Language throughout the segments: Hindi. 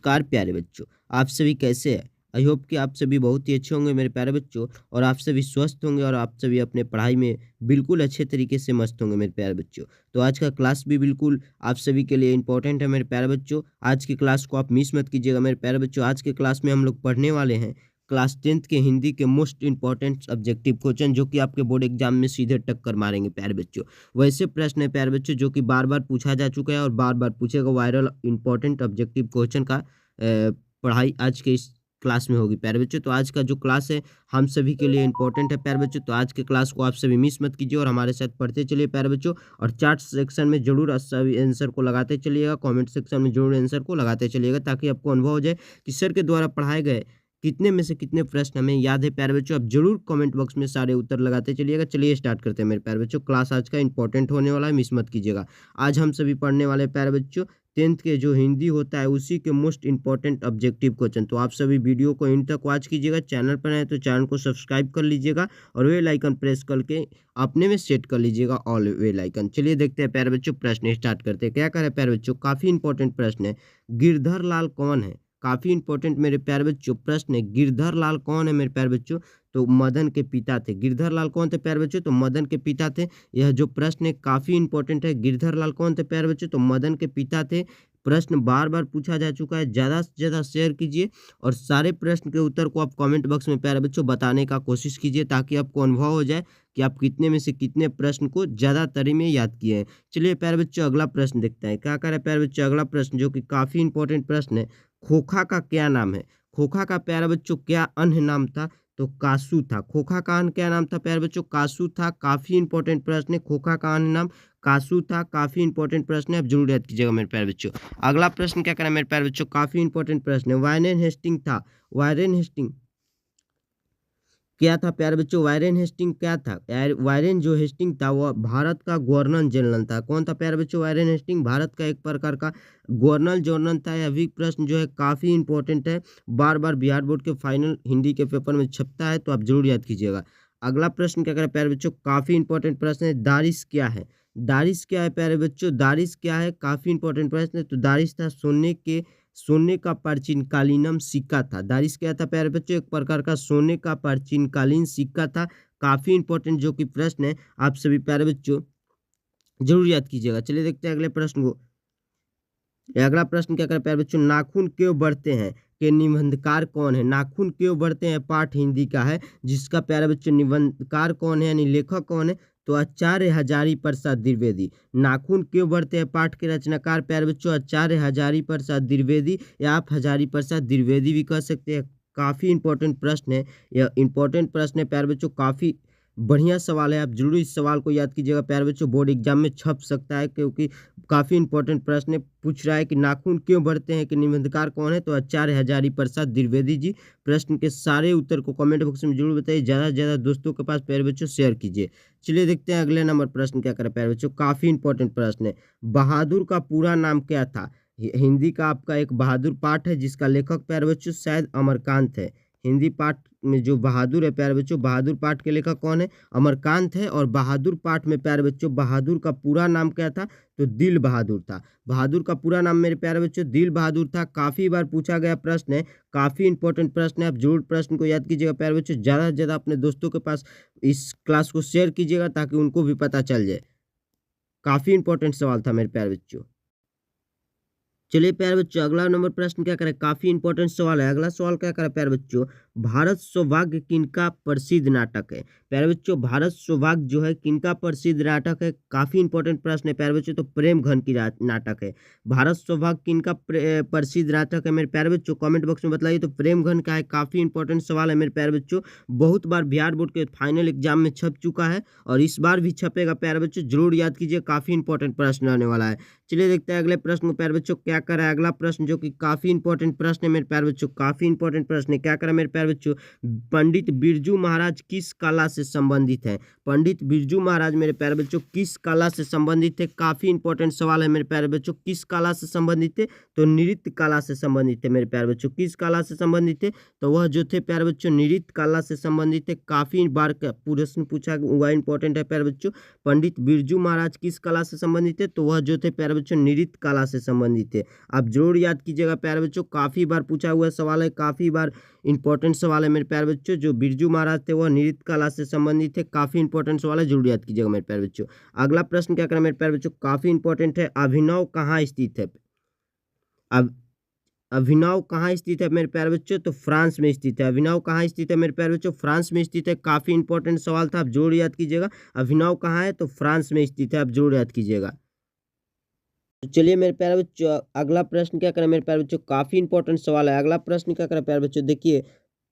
नमस्कार प्यारे बच्चों, आप सभी कैसे हैं? आई होप कि आप सभी बहुत ही अच्छे होंगे मेरे प्यारे बच्चों और आप सभी स्वस्थ होंगे और आप सभी अपने पढ़ाई में बिल्कुल अच्छे तरीके से मस्त होंगे मेरे प्यारे बच्चों। तो आज का क्लास भी बिल्कुल आप सभी के लिए इम्पोर्टेंट है मेरे प्यारे बच्चों। आज की क्लास को आप मिस मत कीजिएगा मेरे प्यारे बच्चों। आज के क्लास में हम लोग पढ़ने वाले हैं क्लास 10th के हिंदी के मोस्ट इंपॉर्टेंट ऑब्जेक्टिव क्वेश्चन जो कि आपके बोर्ड एग्जाम में सीधे टक्कर मारेंगे प्यारे बच्चों। वैसे प्रश्न है प्यारे बच्चों जो कि बार-बार पूछा जा चुका है और बार-बार पूछेगा वायरल इंपॉर्टेंट ऑब्जेक्टिव क्वेश्चन का पढ़ाई आज के इस क्लास में होगी प्यारे बच्चों। तो आज का जो क्लास है हम सभी के लिए इंपॉर्टेंट है प्यारे बच्चों। तो आज के क्लास को आप सभी मिस मत कीजिए और हमारे साथ पढ़ते चलिए प्यारे बच्चों। और चार्ट सेक्शन में जरूर सभी आंसर को लगाते चलिएगा, कमेंट सेक्शन में जरूर आंसर को लगाते चलिएगा ताकि आपको अनुभव हो जाए कि सर के द्वारा पढ़ाए गए कितने में से कितने प्रश्न हमें याद है प्यारे बच्चों। आप जरूर कमेंट बॉक्स में सारे उत्तर लगाते चलिएगा। चलिए स्टार्ट करते हैं मेरे प्यारे बच्चों। क्लास आज का इंपॉर्टेंट होने वाला है, मिस मत कीजिएगा। आज हम सभी पढ़ने वाले प्यारे बच्चों 10th के जो हिंदी होता है उसी के मोस्ट इंपॉर्टेंट ऑब्जेक्टिव क्वेश्चन। तो आप सभी वीडियो को इन तक वॉच कीजिएगा। चैनल पर है तो चैनल को सब्सक्राइब कर लीजिएगा और बेल आइकन प्रेस करके अपने में सेट कर लीजिएगा ऑल बेल आइकन। चलिए देखते हैं प्यारे बच्चों, प्रश्न स्टार्ट करते हैं। क्या करे प्यारे बच्चों, काफी इंपॉर्टेंट प्रश्न है। गिरधर लाल कौन है? काफी इंपॉर्टेंट मेरे प्यारे बच्चों प्रश्न है। गिरधर लाल कौन है मेरे प्यारे बच्चों? तो मदन के पिता थे। गिरधर लाल कौन थे प्यारे बच्चों? तो मदन के पिता थे। यह जो प्रश्न है काफी इंपॉर्टेंट है। गिरधर लाल कौन थे प्यारे बच्चों? तो मदन के पिता थे। प्रश्न बार बार पूछा जा चुका है। ज़्यादा से ज़्यादा शेयर कीजिए और सारे प्रश्न के उत्तर को आप कमेंट बॉक्स में प्यारे बच्चों बताने का कोशिश कीजिए ताकि आपको अनुभव हो जाए कि आप कितने में से कितने प्रश्न को ज़्यादातर में याद किए हैं। चलिए प्यारे बच्चों अगला प्रश्न देखते हैं। क्या करे प्यारे बच्चों, अगला प्रश्न जो कि काफ़ी इंपॉर्टेंट प्रश्न है। खोखा का क्या नाम है? खोखा का प्यारे बच्चों क्या अन्य नाम था? तो कासू था। खोखा का अन्य क्या नाम था प्यारे बच्चों? कासू था। काफ़ी इंपॉर्टेंट प्रश्न है। खोखा का अन्य नाम कासू था। काफ़ी इंपॉर्टेंट प्रश्न है, आप जरूर याद कीजिएगा मेरे प्यारे बच्चों। अगला प्रश्न क्या करें मेरे प्यारे बच्चों, काफ़ी इंपॉर्टेंट प्रश्न है। वारेन हेस्टिंग था। वारेन हेस्टिंग क्या था प्यारे बच्चों? वारेन हेस्टिंग क्या था? वारेन जो हेस्टिंग था वह भारत का गवर्नर जनरल था। कौन था प्यारे बच्चों? वारेन हेस्टिंग भारत का एक प्रकार का गवर्नर जनरल था। यह भी प्रश्न जो है काफ़ी इंपॉर्टेंट है, बार बार बिहार बोर्ड के फाइनल हिंदी के पेपर में छपता है, तो आप जरूर याद कीजिएगा। अगला प्रश्न क्या करें प्यारे बच्चों, काफ़ी इंपॉर्टेंट प्रश्न है। दारिश क्या है? दारिश क्या है प्यारे बच्चों? दारिश क्या है? काफ़ी इंपॉर्टेंट प्रश्न है। तो दारिश था सोने का प्राचीनकालीनम सिक्का था। दारिश क्या था प्यारे बच्चों? एक प्रकार का सोने का प्राचीनकालीन सिक्का था। काफ़ी इंपॉर्टेंट जो कि प्रश्न है, आप सभी प्यारे बच्चों जरूर याद कीजिएगा। चलिए देखते हैं अगले प्रश्न को। अगला प्रश्न क्या कर प्यारे बच्चों, नाखून क्यों बढ़ते हैं के निबंधकार कौन है? नाखून क्यों बढ़ते हैं पाठ हिंदी का है, जिसका प्यारे बच्चों निबंधकार कौन है यानी लेखक कौन है? तो आचार्य हजारी प्रसाद द्विवेदी। नाखून क्यों बढ़ते हैं पाठ के रचनाकार प्यारे बच्चों आचार्य हजारी प्रसाद द्विवेदी, या आप हजारी प्रसाद द्विवेदी भी कह सकते हैं। काफ़ी इंपॉर्टेंट प्रश्न है, यह इंपॉर्टेंट प्रश्न है प्यारे बच्चों। काफ़ी बढ़िया सवाल है, आप जरूर इस सवाल को याद कीजिएगा प्यारे बच्चों। बोर्ड एग्जाम में छप सकता है क्योंकि काफ़ी इंपॉर्टेंट प्रश्न है। पूछ रहा है कि नाखून क्यों बढ़ते हैं कि निबंधकार कौन है? तो आचार्य हजारी प्रसाद द्विवेदी जी। प्रश्न के सारे उत्तर को कमेंट बॉक्स में जरूर बताइए। ज़्यादा से ज़्यादा दोस्तों के पास प्यारे बच्चों शेयर कीजिए। चलिए देखते हैं अगले नंबर प्रश्न क्या करें प्यारे बच्चों। काफ़ी इंपॉर्टेंट प्रश्न है। बहादुर का पूरा नाम क्या था? हिंदी का आपका एक बहादुर पाठ है जिसका लेखक प्यारे बच्चों शायद अमरकांत है। हिंदी पाठ में जो बहादुर है प्यारे बच्चों, बहादुर पाठ के लेखक कौन है? अमरकांत है। और बहादुर पाठ में प्यारे बच्चों बहादुर का पूरा नाम क्या था? तो दिल बहादुर था। बहादुर का पूरा नाम मेरे प्यारे बच्चों दिल बहादुर था। काफ़ी बार पूछा गया प्रश्न है, काफ़ी इंपॉर्टेंट प्रश्न है, आप जरूर प्रश्न को याद कीजिएगा प्यारे बच्चों। ज़्यादा से ज़्यादा अपने दोस्तों के पास इस क्लास को शेयर कीजिएगा ताकि उनको भी पता चल जाए। काफ़ी इंपॉर्टेंट सवाल था मेरे प्यारे बच्चों। चलिए प्यारे बच्चों अगला नंबर प्रश्न क्या करें, काफी इंपॉर्टेंट सवाल है। अगला सवाल क्या करें प्यारे बच्चों, भारत सौभाग्य किनका प्रसिद्ध नाटक है? प्यारे बच्चों भारत सौभाग्य जो है किनका प्रसिद्ध नाटक है? काफी इंपॉर्टेंट प्रश्न है प्यारे बच्चों। तो प्रेम घन की नाटक है। भारत सौभाग्य किनका प्रसिद्ध नाटक है मेरे प्यारे बच्चों? कमेंट बॉक्स में बताइए। तो प्रेम घन का है। काफी इंपॉर्टेंट सवाल है मेरे प्यारे बच्चों। बहुत बार बिहार बोर्ड के फाइनल एग्जाम में छप चुका है और इस बार भी छपेगा प्यारे बच्चों, जरूर याद कीजिए। काफी इंपॉर्टेंट प्रश्न आने वाला है। चलिए देखते हैं अगले प्रश्न को प्यारे बच्चों क्या कर रहा है। अगला प्रश्न जो कि काफी इंपॉर्टेंट प्रश्न है मेरे प्यारे बच्चों, काफी इंपॉर्टेंट प्रश्न है। क्या करा मेरे प्यारे बच्चों, पंडित बिरजू महाराज किस कला से संबंधित है? पंडित बिरजू महाराज मेरे प्यारे बच्चों किस कला से संबंधित है? काफी इंपॉर्टेंट सवाल है मेरे प्यारे बच्चों। किस कला से संबंधित है? तो नृत्य कला से संबंधित है मेरे प्यारे बच्चों। किस कला से संबंधित है? तो वह जो थे प्यारे बच्चों नृत्य कला से संबंधित है। काफी बार प्रश्न पूछा हुआ इंपॉर्टेंट है प्यारे बच्चों। पंडित बिरजू महाराज किस कला से संबंधित है? तो वह जो थे प्यारे प्यारे बच्चों नृत्य कला से संबंधित थे। आप जरूर याद कीजिएगा प्यारे बच्चों, काफ़ी बार पूछा हुआ सवाल है, काफ़ी बार इंपॉर्टेंट सवाल है मेरे प्यारे बच्चों। जो बिरजू महाराज थे वह नृत्य कला से संबंधित थे, काफ़ी इंपॉर्टेंट सवाल है, जरूर याद कीजिएगा मेरे प्यारे बच्चों। अगला प्रश्न क्या करें मेरे प्यारे बच्चों, काफ़ी इंपॉर्टेंट है, अभिनव कहाँ स्थित है? अब अभिनव कहाँ स्थित है मेरे प्यारे बच्चों, तो फ्रांस में स्थित है। अभिनव कहाँ स्थित है मेरे प्यारे बच्चों, फ्रांस में स्थित है। काफ़ी इंपॉर्टेंट सवाल था, आप जरूर याद कीजिएगा। अभिनव कहाँ है, तो फ्रांस में स्थित है, आप जरूर याद कीजिएगा। तो चलिए मेरे प्यारे बच्चों, अगला प्रश्न क्या करें मेरे प्यारे बच्चों, काफ़ी इंपॉर्टेंट सवाल है। अगला प्रश्न क्या करें प्यारे बच्चों, देखिए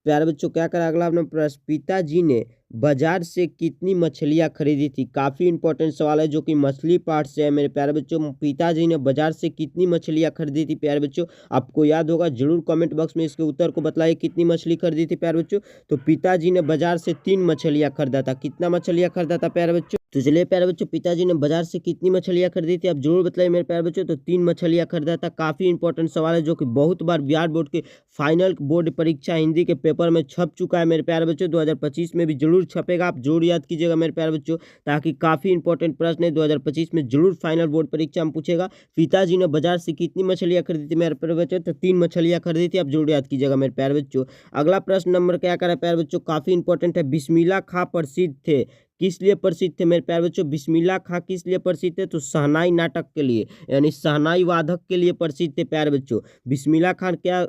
प्यारे बच्चों क्या करा अगला अपना प्रश्न, पिताजी ने बाजार से कितनी मछलियां खरीदी थी? काफ़ी इंपॉर्टेंट सवाल है जो कि मछली पार्ट से है मेरे प्यारे बच्चों। पिताजी ने बाजार से कितनी मछलियां खरीदी थी प्यारे बच्चों? आपको याद होगा, जरूर कमेंट बॉक्स में इसके उत्तर को बताइए, कितनी मछली खरीदी थी प्यारे बच्चों। तो पिताजी ने बाजार से 3 मछलियां खरीदा था। कितना मछलियां खरीदा था प्यारे बच्चों? तो चलिए प्यारे बच्चों, पिताजी ने बाजार से कितनी मछलियां खरीदी थी आप जरूर बताइए मेरे प्यारे बच्चों। तो 3 मछलियां खरीदा था। काफ़ी इंपॉर्टेंट सवाल है जो कि बहुत बार बिहार बोर्ड के फाइनल बोर्ड परीक्षा हिंदी के पेपर में छप चुका है मेरे प्यारे बच्चों। 2025 में भी जरूर छपेगा, आप जरूर याद कीजिएगा मेरे प्यारे बच्चों, ताकि काफ़ी इंपॉर्टेंट प्रश्न है 2025 में जरूर फाइनल बोर्ड परीक्षा में पूछेगा। पिताजी ने बाजार से कितनी मछलियां खरीदी थी मेरे प्यारे बच्चों, तो 3 मछलियां खरीदी थी, आप जरूर याद कीजिएगा मेरे प्यारे बच्चों। अगला प्रश्न नंबर क्या करें प्यारे बच्चों, काफ़ी इंपॉर्टेंट है, बिस्मिल्लाह खां प्रसिद्ध थे, किस लिए प्रसिद्ध थे मेरे प्यारे बच्चों? बिस्मिल्लाह खां किस लिए प्रसिद्ध थे? तो शहनाई नाटक के लिए, यानी शहनाई वादक के लिए प्रसिद्ध थे प्यारे बच्चों। बिस्मिल्लाह खान क्या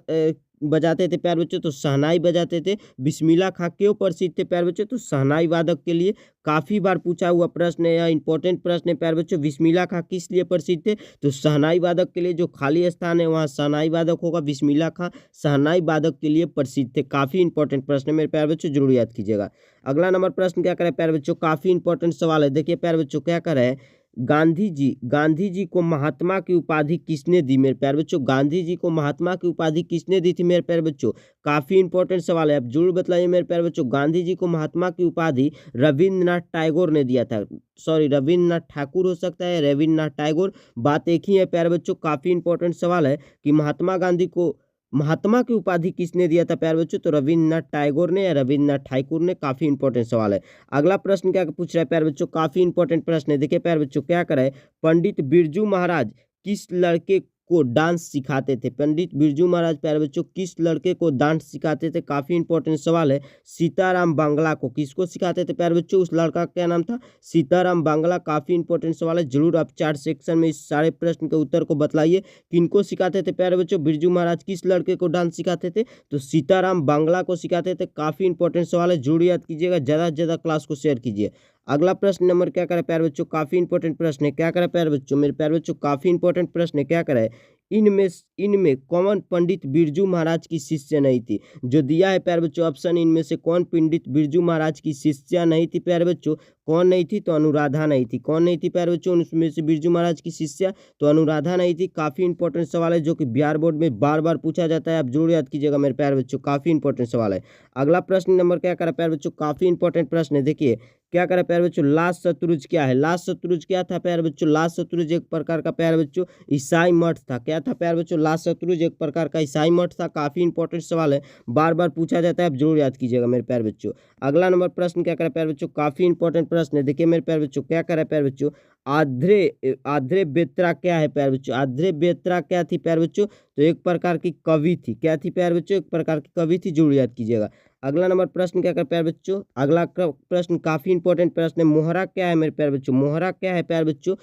बजाते थे प्यारे बच्चों? तो शहनाई बजाते थे। बिस्मिल्लाह खां क्यों प्रसिद्ध थे प्यारे बच्चों? तो शहनाई वादक के लिए। काफ़ी बार पूछा हुआ प्रश्न है, यह इंपॉर्टेंट प्रश्न है प्यारे बच्चों। बिस्मिल्लाह खां किस लिए प्रसिद्ध थे? तो शहनाई वादक के लिए। जो खाली स्थान है वहाँ शहनाई वादक होगा। बिस्मिल्लाह खां शहनाई वादक के लिए प्रसिद्ध थे। काफ़ी इंपॉर्टेंट प्रश्न है मेरे प्यारे बच्चों, जरूर याद कीजिएगा। अगला नंबर प्रश्न क्या करें प्यारे बच्चों, काफ़ी इंपॉर्टेंट सवाल है, देखिए प्यारे बच्चों क्या करें, गांधी जी को महात्मा की उपाधि किसने दी मेरे प्यारे बच्चों? गांधी जी को महात्मा की उपाधि किसने दी थी मेरे प्यारे बच्चों? काफ़ी इंपॉर्टेंट सवाल है, आप जरूर बताइए मेरे प्यारे बच्चों। गांधी जी को महात्मा की उपाधि रविंद्रनाथ टैगोर ने दिया था। सॉरी, रविंद्रनाथ ठाकुर हो सकता है, रविंद्रनाथ टैगोर, बात एक ही है प्यारे बच्चों। काफ़ी इंपॉर्टेंट सवाल है कि महात्मा गांधी को महात्मा की उपाधि किसने दिया था प्यारे बच्चों? तो रविंद्रनाथ टैगोर ने या रविंद्रनाथ ठाकुर ने। काफ़ी इंपॉर्टेंट सवाल है। अगला प्रश्न क्या पूछ रहा है प्यारे बच्चों, काफ़ी इंपॉर्टेंट प्रश्न है, देखिए प्यारे बच्चों क्या कराए, पंडित बिरजू महाराज किस लड़के को डांस सिखाते थे? पंडित बिरजू महाराज प्यारे बच्चों किस लड़के को डांस सिखाते थे? काफ़ी इंपॉर्टेंट सवाल है। सीताराम बांग्ला को। किसको सिखाते थे प्यारे बच्चों? उस लड़का का क्या नाम था? सीताराम बांग्ला। काफ़ी इंपॉर्टेंट सवाल है, जरूर आप चार्ट सेक्शन में इस सारे प्रश्न के उत्तर को बताइए। किनको सिखाते थे प्यारे बच्चों? बिरजू महाराज किस लड़के को डांस सिखाते थे? तो सीताराम बांग्ला को सिखाते थे। काफ़ी इंपॉर्टेंट सवाल है, जरूर याद कीजिएगा, ज़्यादा से ज़्यादा क्लास को शेयर कीजिए। अगला प्रश्न नंबर क्या करें प्यारे बच्चों, काफ़ी इंपॉर्टेंट प्रश्न है, क्या करें प्यारे बच्चों, मेरे प्यारे बच्चों काफ़ी इंपॉर्टेंट प्रश्न है, क्या करें, इनमें कौन पंडित बिरजू महाराज की शिष्य नहीं थी? जो दिया है प्यारे बच्चों ऑप्शन, इनमें से कौन पंडित बिरजू महाराज की शिष्या नहीं थी प्यारे बच्चों? कौन नहीं थी? तो अनुराधा नहीं थी। कौन नहीं थी प्यारे बच्चों उसमें से बिरजू महाराज की शिष्या? तो अनुराधा नहीं थी। काफ़ी इंपॉर्टेंट सवाल है जो कि बिहार बोर्ड में बार बार पूछा जाता है, आप जरूर याद कीजिएगा मेरे प्यारे बच्चों, काफ़ी इंपॉर्टेंट सवाल है। अगला प्रश्न नंबर क्या करा प्यारे बच्चों, काफ़ी इंपॉर्टेंट प्रश्न है, देखिए क्या करा प्यारे बच्चों, लास्ट शत्रुज क्या है? लास्ट शत्रुज क्या था प्यारे बच्चों? लास्ट शत्रुज एक प्रकार का प्यारे बच्चों ईसाई मठ था। क्या था प्यारे बच्चों? लास्ट शत्रुज एक प्रकार का ईसाई मठ था। काफ़ी इंपॉर्टेंट सवाल है, बार बार पूछा जाता है, आप जरूर याद कीजिएगा मेरे प्यारे बच्चों। अगला नंबर प्रश्न क्या करा प्यारे बच्चों, काफ़ी इंपॉर्टेंट प्रश्न है, देखिए मेरे प्यारे बच्चों क्या करा प्यारे बच्चों, आध्रे बेत्रा क्या है प्यारे बच्चों? आध्रे बेत्रा क्या थी प्यारे बच्चों? तो एक प्रकार की कवि थी। क्या थी प्यारे बच्चों? एक प्रकार की कवि थी, जरूर याद कीजिएगा। अगला नंबर प्रश्न क्या कर प्यारे बच्चों, अगला प्रश्न काफ़ी इंपॉर्टेंट प्रश्न है, मोहरा क्या है मेरे प्यारे बच्चों? मोहरा क्या है प्यारे बच्चों?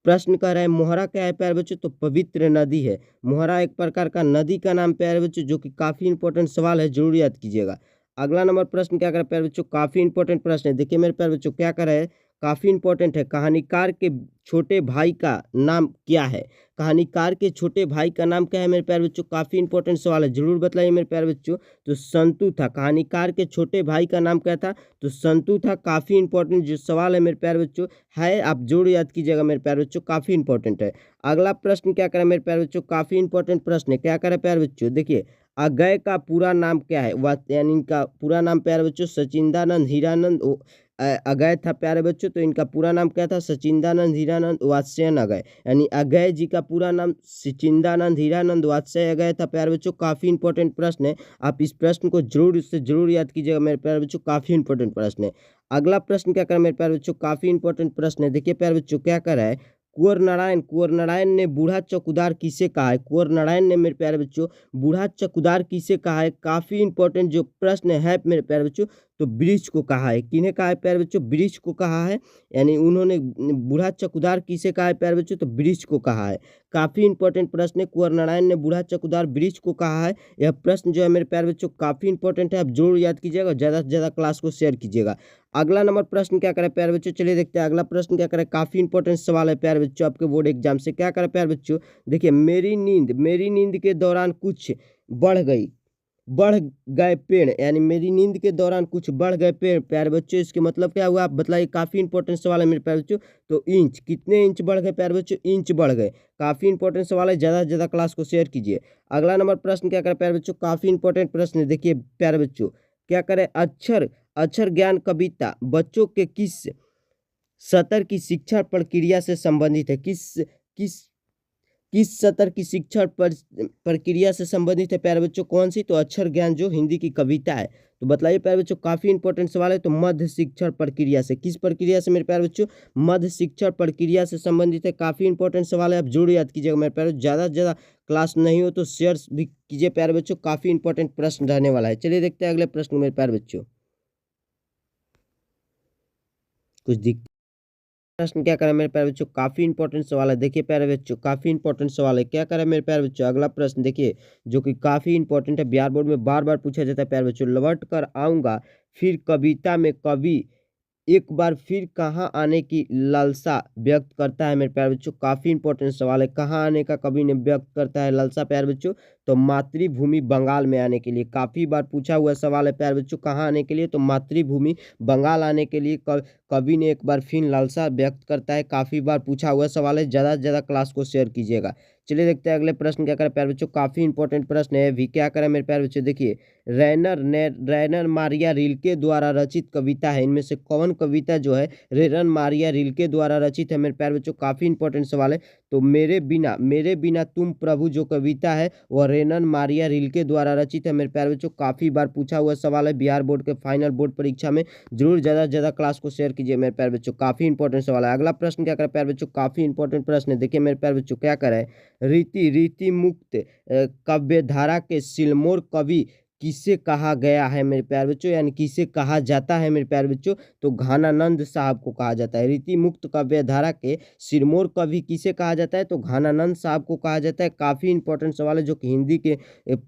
प्रश्न कर रहा है मोहरा क्या है प्यारे बच्चों? तो पवित्र नदी है। मोहरा एक प्रकार का नदी का नाम प्यारे बच्चों, जो कि काफ़ी इंपॉर्टेंट सवाल है, जरूर याद कीजिएगा। अगला नंबर प्रश्न क्या कर प्यारे बच्चों, काफ़ी इंपॉर्टेंट प्रश्न है, देखिए मेरे प्यारे बच्चों क्या कर रहा है, काफ़ी इंपॉर्टेंट है, कहानीकार के छोटे भाई का नाम क्या है? कहानीकार के छोटे भाई का नाम क्या है मेरे प्यारे बच्चों? काफ़ी इंपॉर्टेंट सवाल है, जरूर बताइए मेरे प्यारे बच्चों। तो संतु था। कहानीकार के छोटे भाई का नाम क्या था? तो संतु था। काफ़ी इंपॉर्टेंट जो सवाल है मेरे प्यारे बच्चों है, आप जरूर याद कीजिएगा मेरे प्यारे बच्चों, काफ़ी इंपॉर्टेंट है। अगला प्रश्न क्या करें मेरे प्यारे बच्चों, काफ़ी इंपॉर्टेंट प्रश्न है, क्या करें प्यारे बच्चों, देखिए अगय का पूरा नाम क्या है? वह यानी इनका पूरा नाम प्यारे बच्चों सचिंदानंद हीरानंद अगय था प्यारे बच्चों। तो इनका पूरा नाम क्या था? सचिंदानंद हीरानंद वात्स्ययन अगय, यानी अगय जी का पूरा नाम सचिंदानंद हीरानंद वात्स्यय अगय था प्यारे बच्चों। काफ़ी इंपॉर्टेंट प्रश्न है, आप इस प्रश्न को जरूर याद कीजिएगा मेरे प्यारे बच्चों, काफ़ी इंपॉर्टेंट प्रश्न है। अगला प्रश्न क्या करें मेरे प्यारे बच्चों, काफ़ी इंपॉर्टेंट प्रश्न है, देखिए प्यारे बच्चों क्या कर रहा है, कुंवर नारायण, कुंवर नारायण ने बूढ़ा चौकीदार किसे कहा है? कुंवर नारायण ने मेरे प्यारे बच्चों बूढ़ा चौकीदार किसे कहा है? काफी इंपॉर्टेंट जो प्रश्न है मेरे प्यारे बच्चों, तो वृक्ष को कहा है। किन्हें कहा है प्यारे बच्चों? वृक्ष को कहा है। यानी उन्होंने बूढ़ा चौकीदार किसे कहा है प्यारे बच्चों? तो वृक्ष को कहा है। काफी इंपॉर्टेंट प्रश्न है, कुंवर नारायण ने बूढ़ा चौकीदार वृक्ष को कहा है। यह प्रश्न जो है मेरे प्यारे बच्चों काफी इंपॉर्टेंट है, आप जरूर याद कीजिएगा, ज्यादा से ज्यादा क्लास को शेयर कीजिएगा। अगला नंबर प्रश्न क्या करे प्यारे बच्चों, चलिए देखते हैं अगला प्रश्न क्या करे। काफी इंपॉर्टेंट सवाल है प्यारे बच्चों आपके बोर्ड एग्जाम से। क्या करे प्यारे बच्चों, देखिए मेरी नींद के दौरान कुछ बढ़ गए पेड़, यानी मेरी नींद के दौरान कुछ बढ़ गए पेड़ प्यारे बच्चों, इसके मतलब क्या हुआ आप बताइए। काफी इंपॉर्टेंट सवाल है मेरे प्यारे बच्चों। तो इंच, कितने इंच बढ़ गए प्यारे बच्चों? इंच बढ़ गए। काफी इंपॉर्टेंट सवाल है, ज्यादा से ज्यादा क्लास को शेयर कीजिए। अगला नंबर प्रश्न क्या करे प्यारे बच्चों, काफी इंपॉर्टेंट प्रश्न है, देखिए प्यारे बच्चों क्या करे। अक्षर अक्षर ज्ञान कविता बच्चों के किस सत्र की शिक्षा प्रक्रिया से संबंधित है? किस किस सत्र की शिक्षा प्रक्रिया से संबंधित है प्यारे बच्चों? कौन सी? तो अक्षर ज्ञान जो हिंदी की कविता है। तो बताइए प्यारे बच्चों, काफी इंपॉर्टेंट सवाल है। तो मध्य शिक्षण प्रक्रिया से, किस प्रक्रिया से मेरे प्यारे बच्चों? मध्य शिक्षण प्रक्रिया से संबंधित है। काफी इंपॉर्टेंट सवाल है, आप जरूर याद कीजिएगा मेरे प्यारे। ज्यादा से ज्यादा क्लास नहीं हो तो शेयर भी कीजिए प्यारे बच्चों, काफी इंपॉर्टेंट प्रश्न रहने वाला है। चलिए देखते हैं अगले प्रश्न मेरे प्यारे बच्चों। कुछ दिख प्रश्न क्या करें मेरे प्यारे बच्चों, काफी इंपॉर्टेंट सवाल है। देखिए प्यारे बच्चों, काफी इंपॉर्टेंट सवाल है। क्या करें मेरे प्यारे बच्चों, अगला प्रश्न देखिए जो कि काफी इंपॉर्टेंट है, बिहार बोर्ड में बार बार पूछा जाता है प्यारे बच्चों। लौट कर आऊंगा फिर कविता में कवि एक बार फिर कहाँ आने की लालसा व्यक्त करता है मेरे प्यारे बच्चों? काफी इंपॉर्टेंट सवाल है। कहाँ आने का कवि ने व्यक्त करता है लालसा प्यारे बच्चों? तो मातृभूमि बंगाल में आने के लिए। काफी बार पूछा हुआ सवाल है प्यारे बच्चों, कहाँ आने के लिए? तो मातृभूमि बंगाल आने के लिए कवि ने एक बार फिर लालसा व्यक्त करता है। काफी बार पूछा हुआ सवाल है, ज्यादा से ज्यादा क्लास को शेयर कीजिएगा। चलिए देखते हैं अगले प्रश्न क्या करें प्यारे बच्चों, काफी इंपॉर्टेंट प्रश्न है भी। क्या करें मेरे प्यारे बच्चों, देखिए रैनर मारिया रिल्के द्वारा रचित कविता है, इनमें से कौन कविता जो है रैनर मारिया रिल्के द्वारा रचित है मेरे प्यारे बच्चों? काफी इंपॉर्टेंट सवाल है। तो मेरे बिना तुम प्रभु जो कविता है वह रैनर मारिया रिल्के द्वारा रचित है मेरे प्यारे बच्चों। काफी बार पूछा हुआ सवाल है, बिहार बोर्ड के फाइनल बोर्ड परीक्षा में जरूर ज्यादा से ज्यादा क्लास को शेयर कीजिए मेरे प्यारे बच्चों, काफी इंपॉर्टेंट सवाल है। अगला प्रश्न क्या करें प्यारे बच्चों, काफी इंपॉर्टेंट प्रश्न है, देखिए मेरे प्यारे बच्चों क्या करे। रीति मुक्त काव्यधारा के सिलमोर कवि किसे कहा गया है मेरे प्यारे बच्चों, यानी किसे कहा जाता है मेरे प्यारे बच्चों? तो घनानंद साहब को कहा जाता है। रीति मुक्त काव्यधारा के सिरमौर कवि किसे कहा जाता है? तो घनानंद साहब को कहा जाता है। काफी इंपॉर्टेंट सवाल है, जो कि हिंदी के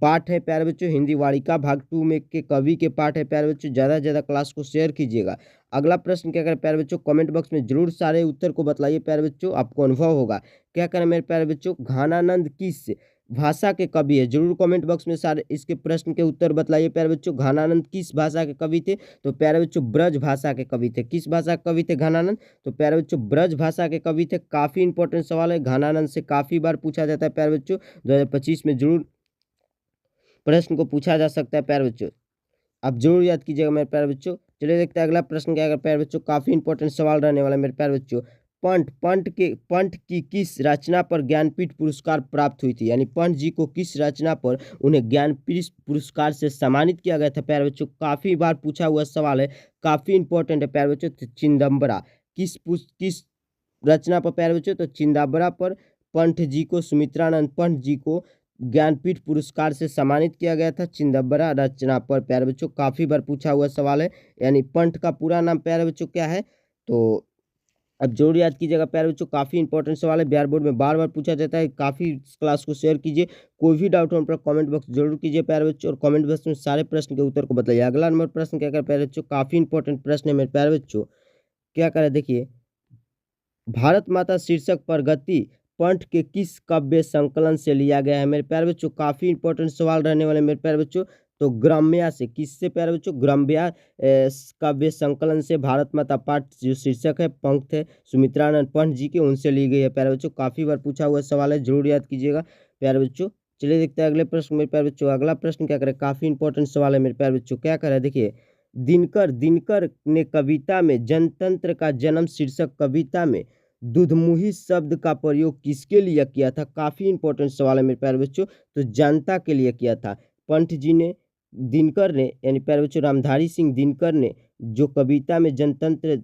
पाठ है प्यारे बच्चों, हिंदी वाड़िका भाग 2 में के कवि के पाठ है प्यारे बच्चों। ज्यादा से ज्यादा क्लास को शेयर कीजिएगा। अगला प्रश्न क्या करें प्यारे बच्चों, कमेंट बॉक्स में जरूर सारे उत्तर को बताइए प्यारे बच्चों, आपको अनुभव होगा। क्या करें मेरे प्यारे बच्चों, घनानंद किस भाषा के कवि है? जरूर कमेंट बॉक्स में सारे इसके प्रश्न के उत्तर बताइए प्यारे बच्चों। घनानंद किस भाषा के कवि थे? तो प्यारे बच्चों ब्रज भाषा के कवि थे। किस भाषा के कवि थे घनानंद? तो प्यारे बच्चों ब्रज भाषा के कवि थे। काफी इंपॉर्टेंट सवाल है, घनानंद से काफी बार पूछा जाता है प्यारे बच्चों। 2025 में जरूर प्रश्न को पूछा जा सकता है प्यारे बच्चों, आप जरूर याद कीजिएगा मेरे प्यारे बच्चों। चलिए देखते हैं अगला प्रश्न क्या है प्यारे बच्चों, काफी इंपॉर्टेंट सवाल रहने वाला है मेरे प्यारे बच्चों। पंत की किस रचना पर ज्ञानपीठ पुरस्कार प्राप्त हुई थी? यानी पंत जी को किस रचना पर उन्हें ज्ञानपीठ पुरस्कार से सम्मानित किया गया था प्यारे बच्चों? काफी बार पूछा हुआ सवाल है, काफी इंपॉर्टेंट है प्यारे बच्चों। चिदंबरा किस रचना पर प्यारे बच्चों? तो चिदंबरा पर पंत जी को, सुमित्रानंद पंत जी को ज्ञानपीठ पुरस्कार से सम्मानित किया गया था चिदंबरा रचना पर प्यारे बच्चों। काफी बार पूछा हुआ सवाल है, यानी पंत का पूरा नाम प्यारे बच्चों क्या है? तो अब जरूर याद कीजिएगा प्यारे बच्चों, काफी इंपॉर्टेंट सवाल है, बिहार बोर्ड में बार बार पूछा जाता है। काफी क्लास को शेयर कीजिए, कोई भी डाउट हो उन पर कमेंट बॉक्स जरूर कीजिए प्यारे बच्चों, और कमेंट बॉक्स में सारे प्रश्न के उत्तर को बताइए। अगला नंबर प्रश्न क्या कर प्यारे बच्चों, काफी इंपॉर्टेंट प्रश्न है मेरे प्यारे बच्चों। क्या करे देखिए, भारत माता शीर्षक प्रगति पंत के किस काव्य संकलन से लिया गया है मेरे प्यारे बच्चों? काफी इंपॉर्टेंट सवाल रहने वाले मेरे प्यारे बच्चों। तो ग्राम्या से, किससे प्यारे बच्चों? ग्राम्या काव्य संकलन से भारत माता पाठ जो शीर्षक है पंत है सुमित्रानंद पंत जी के, उनसे ली गई है प्यारे बच्चों। काफी बार पूछा हुआ सवाल है, जरूर याद कीजिएगा प्यारे बच्चों। चलिए देखते हैं अगले प्रश्न मेरे प्यारे बच्चों। अगला प्रश्न क्या करे, काफी इंपॉर्टेंट सवाल है मेरे प्यारे बच्चों। क्या करे देखिए, दिनकर ने कविता में जनतंत्र का जन्म शीर्षक कविता में दुधमुही शब्द का प्रयोग किसके लिए किया था? काफी इंपॉर्टेंट सवाल है मेरे प्यारे बच्चों। तो जनता के लिए किया था। पंत जी ने, दिनकर ने, यानी प्यारे बच्चों रामधारी सिंह दिनकर ने जो कविता में जनतंत्र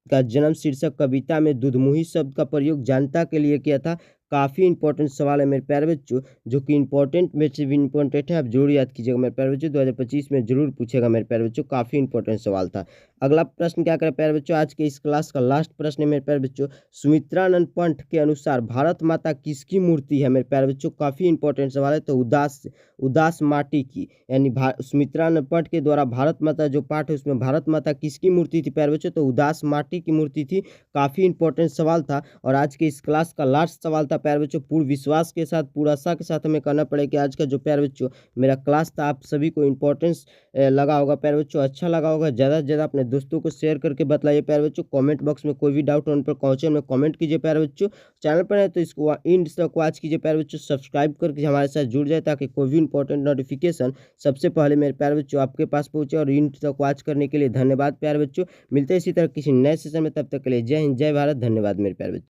का जन्म शीर्षक कविता में दुधमुही शब्द का प्रयोग जनता के लिए किया था। काफ़ी इंपॉर्टेंट सवाल है मेरे प्यारे बच्चों, जो कि इंपॉर्टेंट में से भी इंपॉर्टेंट है, आप जरूर याद कीजिएगा मेरे प्यारे बच्चों। 2025 में जरूर पूछेगा मेरे प्यारे बच्चों, काफ़ी इंपॉर्टेंट सवाल था। अगला प्रश्न क्या करें प्यारे बच्चों, आज के इस क्लास का लास्ट प्रश्न है मेरे प्यारे बच्चों। सुमित्रानंद पंत के अनुसार भारत माता किसकी मूर्ति है मेरे प्यारे बच्चों? काफ़ी इंपॉर्टेंट सवाल है। तो उदास उदास माटी की, यानी सुमित्रानंद पंत के द्वारा भारत माता जो पाठ है उसमें भारत माता किसकी मूर्ति थी प्यारे बच्चों? तो उदास माटी की मूर्ति थी। काफ़ी इंपॉर्टेंट सवाल था। और आज के इस क्लास का लास्ट सवाल था प्यारे बच्चों, पूर्ण विश्वास के साथ, पूर्ण आशा के साथ हमें कहना पड़ेगा कि आज का जो प्यारे बच्चों मेरा क्लास था आप सभी को इंपॉर्टेंस लगा होगा प्यारे बच्चों, अच्छा लगा होगा। ज़्यादा से ज़्यादा अपने दोस्तों को शेयर करके बतलाइए प्यारे बच्चों। कमेंट बॉक्स में कोई भी डाउट उन पर क्वेश्चन में कमेंट कीजिए प्यारे बच्चों। चैनल पर है तो इसको इंड तक वॉच कीजिए प्यारे बच्चों, सब्सक्राइब करके हमारे साथ जुड़ जाए ताकि कोई भी इंपॉर्टेंट नोटिफिकेशन सबसे पहले मेरे प्यारे बच्चों आपके पास पहुंचे। और इंड तक वॉच करने के लिए धन्यवाद प्यारे बच्चों। मिलते हैं इसी तरह किसी नए सेशन में, तब तक के लिए जय हिंद, जय भारत, धन्यवाद मेरे प्यारे बच्चों।